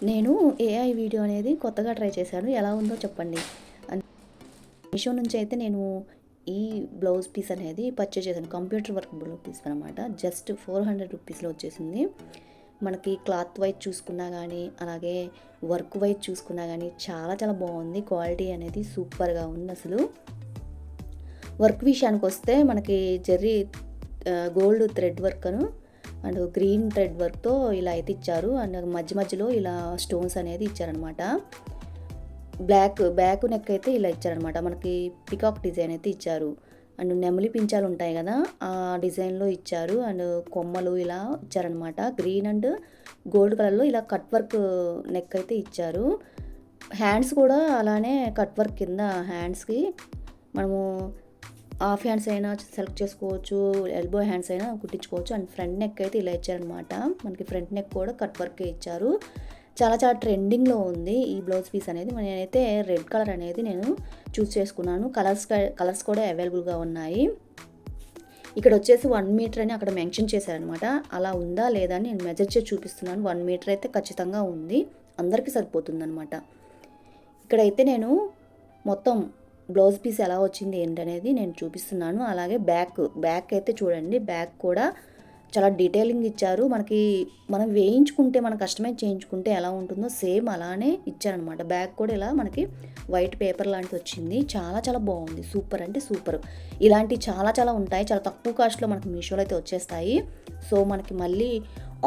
నేను AI video అనేది కొత్తగా ట్రై చేశాను. ఎలా ఉందో చెప్పండి. మీషో నుంచి అయితే నేను ఈ బ్లౌజ్ పీస్ అనేది పర్చేజ్ చేశాను. కంప్యూటర్ వర్క్ బ్లౌజ్ పీస్ అనమాట. జస్ట్ 400 రూపీస్లో వచ్చేసింది. మనకి క్లాత్ వైజ్ చూసుకున్నా కానీ, అలాగే వర్క్ వైజ్ చూసుకున్నా కానీ చాలా చాలా బాగుంది. క్వాలిటీ అనేది సూపర్గా ఉంది అసలు. వర్క్ విషయానికి వస్తే మనకి Jerry gold thread work and green thread వర్క్తో ఇలా అయితే ఇచ్చారు. అండ్ మధ్యలో ఇలా స్టోన్స్ అనేది ఇచ్చారనమాట. బ్యాక్ నెక్ అయితే ఇలా ఇచ్చారనమాట. మనకి పికాక్ డిజైన్ అయితే ఇచ్చారు. అండ్ నెమలి పించాలు ఉంటాయి కదా, ఆ డిజైన్లో ఇచ్చారు. అండ్ కొమ్మలు ఇలా ఇచ్చారనమాట. గ్రీన్ అండ్ గోల్డ్ కలర్లో ఇలా కట్ వర్క్ నెక్ అయితే ఇచ్చారు. హ్యాండ్స్ కూడా అలానే కట్ వర్క్ కింద హ్యాండ్స్కి మనము హాఫ్ హ్యాండ్స్ అయినా సెలెక్ట్ చేసుకోవచ్చు, ఎల్బో హ్యాండ్స్ అయినా కుట్టించుకోవచ్చు. అండ్ ఫ్రంట్ నెక్ అయితే ఇలా ఇచ్చారనమాట. మనకి ఫ్రంట్ నెక్ కూడా కట్ వర్కే ఇచ్చారు. చాలా చాలా ట్రెండింగ్లో ఉంది ఈ బ్లౌజ్ పీస్ అనేది. నేనైతే రెడ్ కలర్ అనేది నేను చూస్ చేసుకున్నాను. కలర్స్ కూడా అవైలబుల్గా ఉన్నాయి. ఇక్కడ వచ్చేసి 1 మీటర్ అని అక్కడ మెన్షన్ చేశారనమాట. అలా ఉందా లేదా అని నేను మెజర్ చేసి చూపిస్తున్నాను. 1 మీటర్ అయితే ఖచ్చితంగా ఉంది, అందరికీ సరిపోతుందనమాట. ఇక్కడైతే నేను మొత్తం బ్లౌజ్ పీస్ ఎలా వచ్చింది ఏంటనేది నేను చూపిస్తున్నాను. అలాగే బ్యాక్ అయితే చూడండి, బ్యాక్ కూడా చాలా డీటెయిలింగ్ ఇచ్చారు. మనం వేయించుకుంటే, మనం కస్టమైజ్ చేయించుకుంటే ఎలా ఉంటుందో సేమ్ అలానే ఇచ్చారనమాట. బ్యాక్ కూడా ఇలా మనకి వైట్ పేపర్ లాంటిది వచ్చింది. చాలా చాలా బాగుంది. సూపర్ అంటే సూపర్. ఇలాంటివి చాలా చాలా ఉంటాయి. చాలా తక్కువ కాస్ట్లో మనకి మీషోలో అయితే వచ్చేస్తాయి. సో మనకి మళ్ళీ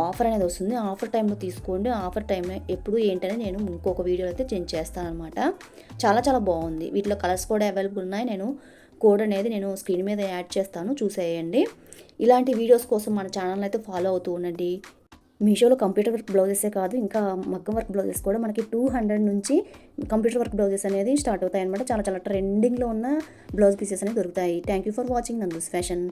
ఆఫర్ అనేది వస్తుంది. ఆఫర్ టైంలో తీసుకోండి. ఆఫర్ టైం ఎప్పుడు ఏంటనే నేను ఇంకొక వీడియో అయితే చేస్తానమాట. చాలా చాలా బాగుంది. వీటిలో కలర్స్ కూడా అవైలబుల్ ఉన్నాయి. నేను కోడ్ అనేది నేను స్క్రీన్ మీద యాడ్ చేస్తాను, చూసేయండి. ఇలాంటి వీడియోస్ కోసం మన ఛానల్ అయితే ఫాలో అవుతూ ఉండండి. మీషోలో కంప్యూటర్ వర్క్ బ్లౌజెసే కాదు, ఇంకా మగ్గం వర్క్ బ్లౌజెస్ కూడా మనకి 200 నుంచి కంప్యూటర్ వర్క్ బ్లౌజెస్ అనేది స్టార్ట్ అవుతాయి అనమాట. చాలా చాలా ట్రెండింగ్లో ఉన్న బ్లౌజ్ పీసెస్ అనేవి దొరుకుతాయి. Thank you for watching Nandu's fashion.